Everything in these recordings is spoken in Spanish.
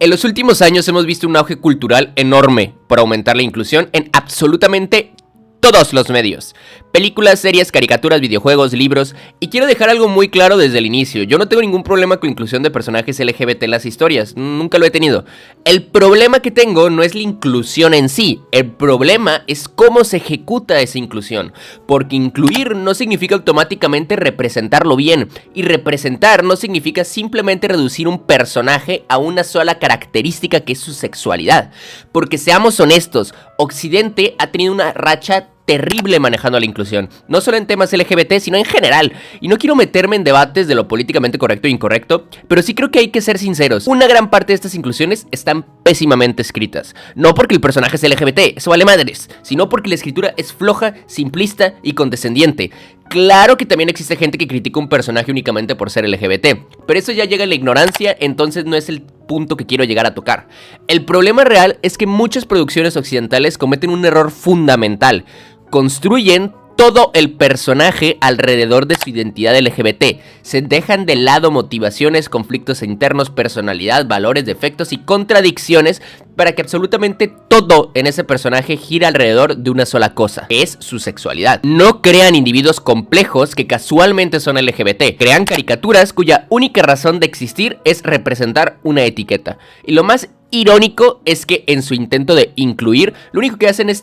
En los últimos años hemos visto un auge cultural enorme por aumentar la inclusión en absolutamente todos los medios. Películas, series, caricaturas, videojuegos, libros. Y quiero dejar algo muy claro desde el inicio. Yo no tengo ningún problema con la inclusión de personajes LGBT en las historias. Nunca lo he tenido. El problema que tengo no es la inclusión en sí. El problema es cómo se ejecuta esa inclusión. Porque incluir no significa automáticamente representarlo bien. Y representar no significa simplemente reducir un personaje a una sola característica que es su sexualidad. Porque seamos honestos, Occidente ha tenido una racha terrible manejando la inclusión, no solo en temas LGBT, sino en general. Y no quiero meterme en debates de lo políticamente correcto e incorrecto, pero sí creo que hay que ser sinceros. Una gran parte de estas inclusiones están pésimamente escritas. No porque el personaje es LGBT, eso vale madres, sino porque la escritura es floja, simplista y condescendiente. Claro que también existe gente que critica un personaje únicamente por ser LGBT, pero eso ya llega a la ignorancia, entonces no es el punto que quiero llegar a tocar. El problema real es que muchas producciones occidentales cometen un error fundamental. Construyen todo el personaje alrededor de su identidad LGBT. Se dejan de lado motivaciones, conflictos internos, personalidad, valores, defectos y contradicciones para que absolutamente todo en ese personaje gire alrededor de una sola cosa, que es su sexualidad. No crean individuos complejos que casualmente son LGBT. Crean caricaturas cuya única razón de existir es representar una etiqueta. Y lo más irónico es que en su intento de incluir, lo único que hacen es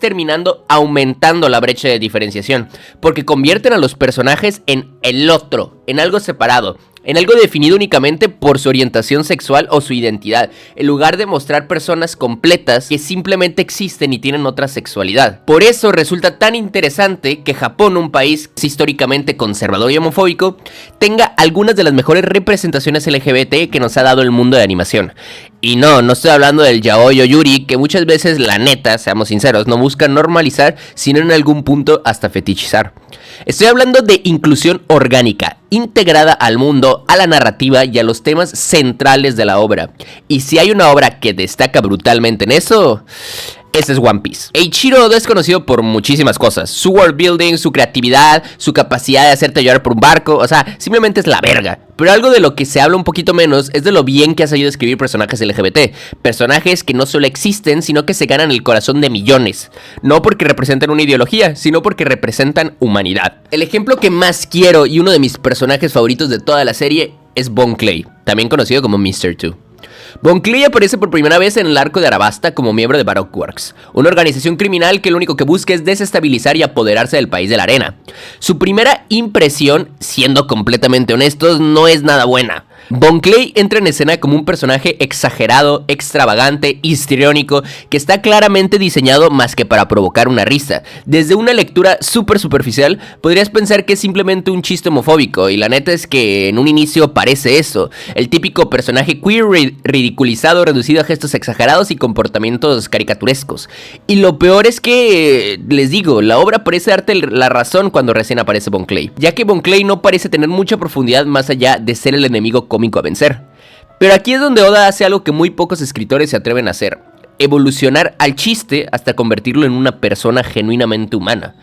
aumentando la brecha de diferenciación, porque convierten a los personajes en el otro, en algo separado, en algo definido únicamente por su orientación sexual o su identidad, en lugar de mostrar personas completas que simplemente existen y tienen otra sexualidad. Por eso resulta tan interesante que Japón, un país históricamente conservador y homofóbico, tenga algunas de las mejores representaciones LGBT que nos ha dado el mundo de animación. Y no estoy hablando del yaoi o yuri, que muchas veces, la neta, seamos sinceros, no buscan normalizar, sino en algún punto hasta fetichizar. Estoy hablando de inclusión orgánica, integrada al mundo, a la narrativa y a los temas centrales de la obra. Y si hay una obra que destaca brutalmente en eso, ese es One Piece. Eiichiro Oda es conocido por muchísimas cosas. Su world building, su creatividad, su capacidad de hacerte llorar por un barco. O sea, simplemente es la verga. Pero algo de lo que se habla un poquito menos es de lo bien que ha sabido escribir personajes LGBT. Personajes que no solo existen, sino que se ganan el corazón de millones. No porque representan una ideología, sino porque representan humanidad. El ejemplo que más quiero y uno de mis personajes favoritos de toda la serie es Bon Clay, también conocido como Mr. Two. Bon Clay aparece por primera vez en el arco de Arabasta como miembro de Baroque Works, una organización criminal que lo único que busca es desestabilizar y apoderarse del país de la arena. Su primera impresión, siendo completamente honestos, no es nada buena. Bon Clay entra en escena como un personaje exagerado, extravagante, histriónico, que está claramente diseñado más que para provocar una risa. Desde una lectura súper superficial, podrías pensar que es simplemente un chiste homofóbico, y la neta es que en un inicio parece eso, el típico personaje queer ridiculizado, reducido a gestos exagerados y comportamientos caricaturescos. Y lo peor es que, les digo, la obra parece darte la razón cuando recién aparece Bon Clay, ya que Bon Clay no parece tener mucha profundidad más allá de ser el enemigo cómico a vencer. Pero aquí es donde Oda hace algo que muy pocos escritores se atreven a hacer: evolucionar al chiste hasta convertirlo en una persona genuinamente humana.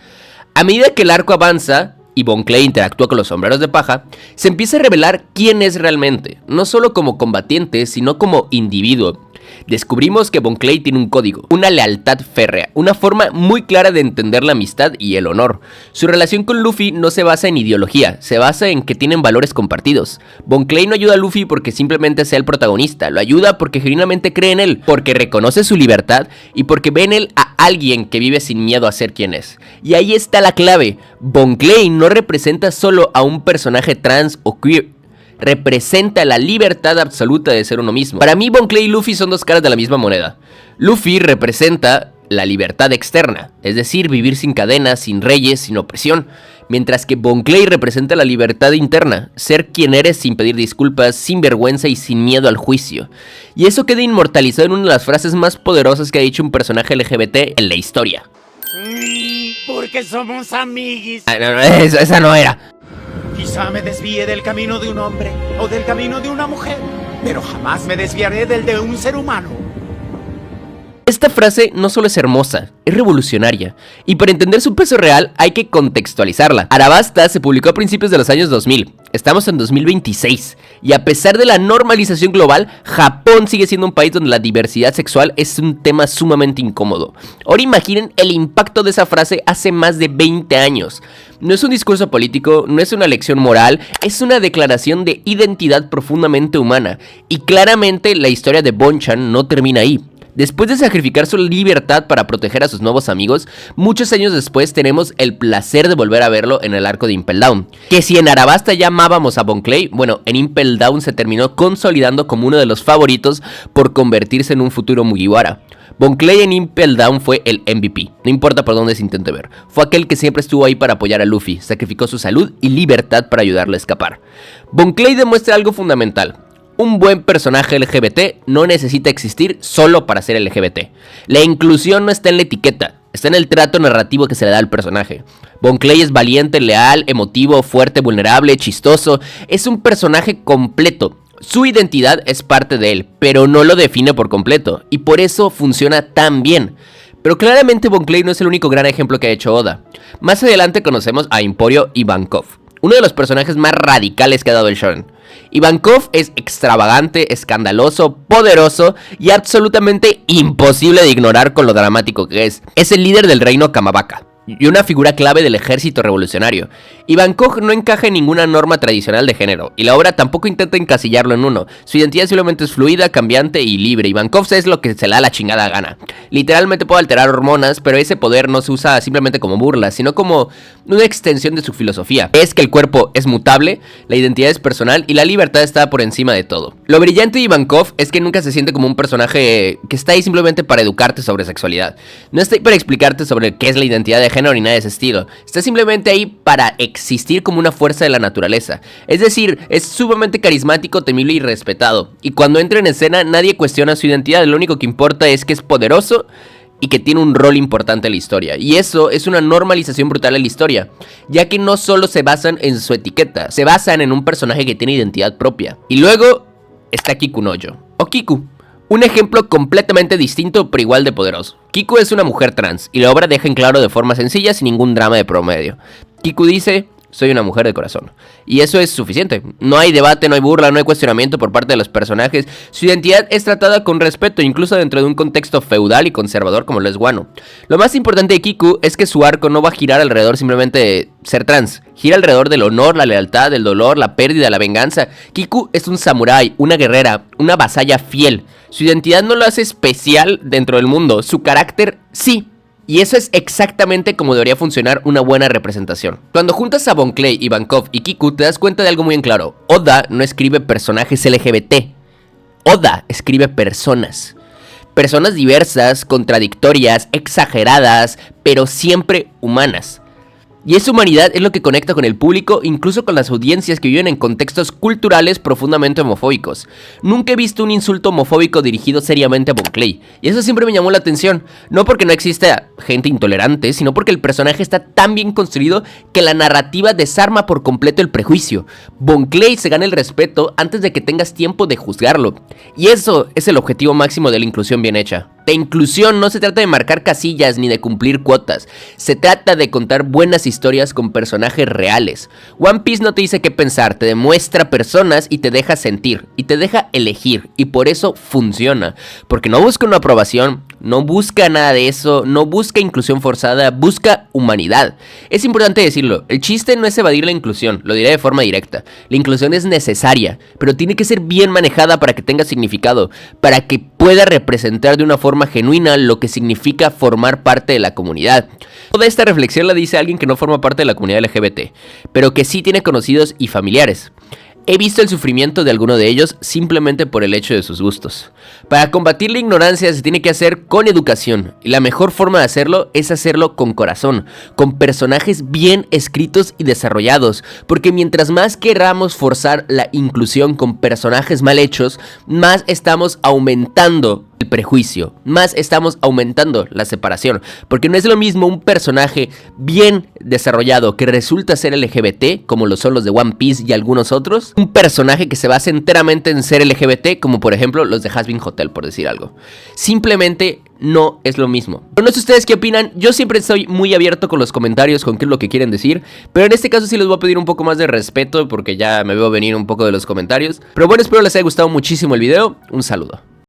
A medida que el arco avanza y Bon Clay interactúa con los sombreros de paja, se empieza a revelar quién es realmente, no solo como combatiente, sino como individuo. Descubrimos que Bon Clay tiene un código, una lealtad férrea, una forma muy clara de entender la amistad y el honor. Su relación con Luffy no se basa en ideología, se basa en que tienen valores compartidos. Bon Clay no ayuda a Luffy porque simplemente sea el protagonista, lo ayuda porque genuinamente cree en él, porque reconoce su libertad y porque ve en él a alguien que vive sin miedo a ser quien es. Y ahí está la clave: Bon Clay no representa solo a un personaje trans o queer, representa la libertad absoluta de ser uno mismo. Para mí, Bon Clay y Luffy son dos caras de la misma moneda. Luffy representa la libertad externa, es decir, vivir sin cadenas, sin reyes, sin opresión, mientras que Bon Clay representa la libertad interna, ser quien eres sin pedir disculpas, sin vergüenza y sin miedo al juicio. Y eso queda inmortalizado en una de las frases más poderosas que ha dicho un personaje LGBT en la historia. Porque somos amiguis. No, esa no era. Quizá me desvíe del camino de un hombre o del camino de una mujer, pero jamás me desviaré del de un ser humano. Esta frase no solo es hermosa, es revolucionaria, y para entender su peso real hay que contextualizarla. Arabasta se publicó a principios de los años 2000. Estamos en 2026 y a pesar de la normalización global, Japón sigue siendo un país donde la diversidad sexual es un tema sumamente incómodo. Ahora imaginen el impacto de esa frase hace más de 20 años. No es un discurso político, no es una lección moral, es una declaración de identidad profundamente humana. Y claramente la historia de Bonchan no termina ahí. Después de sacrificar su libertad para proteger a sus nuevos amigos, muchos años después tenemos el placer de volver a verlo en el arco de Impel Down. Que si en Arabasta ya amábamos a Bon Clay, bueno, en Impel Down se terminó consolidando como uno de los favoritos por convertirse en un futuro Mugiwara. Bon Clay en Impel Down fue el MVP, no importa por dónde se intente ver. Fue aquel que siempre estuvo ahí para apoyar a Luffy, sacrificó su salud y libertad para ayudarle a escapar. Bon Clay demuestra algo fundamental. Un buen personaje LGBT no necesita existir solo para ser LGBT. La inclusión no está en la etiqueta, está en el trato narrativo que se le da al personaje. Bon Clay es valiente, leal, emotivo, fuerte, vulnerable, chistoso. Es un personaje completo. Su identidad es parte de él, pero no lo define por completo, y por eso funciona tan bien. Pero claramente Bon Clay no es el único gran ejemplo que ha hecho Oda. Más adelante conocemos a Emporio Ivankov, uno de los personajes más radicales que ha dado el shonen. Ivankov es extravagante, escandaloso, poderoso y absolutamente imposible de ignorar con lo dramático que es. Es el líder del reino Kamabaka y una figura clave del ejército revolucionario. Ivankov no encaja en ninguna norma tradicional de género, y la obra tampoco intenta encasillarlo en uno. Su identidad simplemente es fluida, cambiante y libre. Ivankov es lo que se le da la chingada gana. Literalmente puede alterar hormonas, pero ese poder no se usa simplemente como burla, sino como una extensión de su filosofía. Es que el cuerpo es mutable, la identidad es personal y la libertad está por encima de todo. Lo brillante de Ivankov es que nunca se siente como un personaje que está ahí simplemente para educarte sobre sexualidad. No está ahí para explicarte sobre qué es la identidad de género ni nada de ese estilo. Está simplemente ahí para existir como una fuerza de la naturaleza. Es decir, es sumamente carismático, temible y respetado. Y cuando entra en escena nadie cuestiona su identidad, lo único que importa es que es poderoso y que tiene un rol importante en la historia. Y eso es una normalización brutal en la historia, ya que no solo se basan en su etiqueta, se basan en un personaje que tiene identidad propia. Y luego está Kikunojo, o Kiku. Un ejemplo completamente distinto pero igual de poderoso. Kiku es una mujer trans y la obra deja en claro de forma sencilla sin ningún drama de promedio. Kiku dice: soy una mujer de corazón. Y eso es suficiente. No hay debate, no hay burla, no hay cuestionamiento por parte de los personajes. Su identidad es tratada con respeto, incluso dentro de un contexto feudal y conservador como lo es Wano. Lo más importante de Kiku es que su arco no va a girar alrededor simplemente de ser trans. Gira alrededor del honor, la lealtad, el dolor, la pérdida, la venganza. Kiku es un samurái, una guerrera, una vasalla fiel. Su identidad no lo hace especial dentro del mundo, su carácter sí. Y eso es exactamente como debería funcionar una buena representación. Cuando juntas a Bon Clay, Ivankov y Kiku te das cuenta de algo muy en claro. Oda no escribe personajes LGBT. Oda escribe personas. Personas diversas, contradictorias, exageradas, pero siempre humanas. Y esa humanidad es lo que conecta con el público, incluso con las audiencias que viven en contextos culturales profundamente homofóbicos. Nunca he visto un insulto homofóbico dirigido seriamente a Bon Clay, y eso siempre me llamó la atención, no porque no exista gente intolerante, sino porque el personaje está tan bien construido que la narrativa desarma por completo el prejuicio. Bon Clay se gana el respeto antes de que tengas tiempo de juzgarlo, y eso es el objetivo máximo de la inclusión bien hecha. De inclusión no se trata de marcar casillas ni de cumplir cuotas, se trata de contar buenas historias con personajes reales. One Piece no te dice qué pensar, te demuestra personas y te deja sentir, y te deja elegir, y por eso funciona, porque no busca una aprobación, no busca nada de eso, no busca inclusión forzada, busca humanidad. Es importante decirlo, el chiste no es evadir la inclusión, lo diré de forma directa. La inclusión es necesaria, pero tiene que ser bien manejada para que tenga significado, para que pueda representar de una forma genuina lo que significa formar parte de la comunidad. Toda esta reflexión la dice alguien que no forma parte de la comunidad LGBT, pero que sí tiene conocidos y familiares. He visto el sufrimiento de alguno de ellos simplemente por el hecho de sus gustos. Para combatir la ignorancia se tiene que hacer con educación, y la mejor forma de hacerlo es hacerlo con corazón, con personajes bien escritos y desarrollados, porque mientras más queramos forzar la inclusión con personajes mal hechos, más estamos aumentando el prejuicio, más estamos aumentando la separación, porque no es lo mismo un personaje bien desarrollado que resulta ser LGBT, como lo son los de One Piece y algunos otros, un personaje que se basa enteramente en ser LGBT, como por ejemplo los de Hazbin Hotel, por decir algo. Simplemente no es lo mismo. Pero no sé ustedes qué opinan. Yo siempre estoy muy abierto con los comentarios, con qué es lo que quieren decir, pero en este caso sí les voy a pedir un poco más de respeto, porque ya me veo venir un poco de los comentarios. Pero bueno, espero les haya gustado muchísimo el video. Un saludo.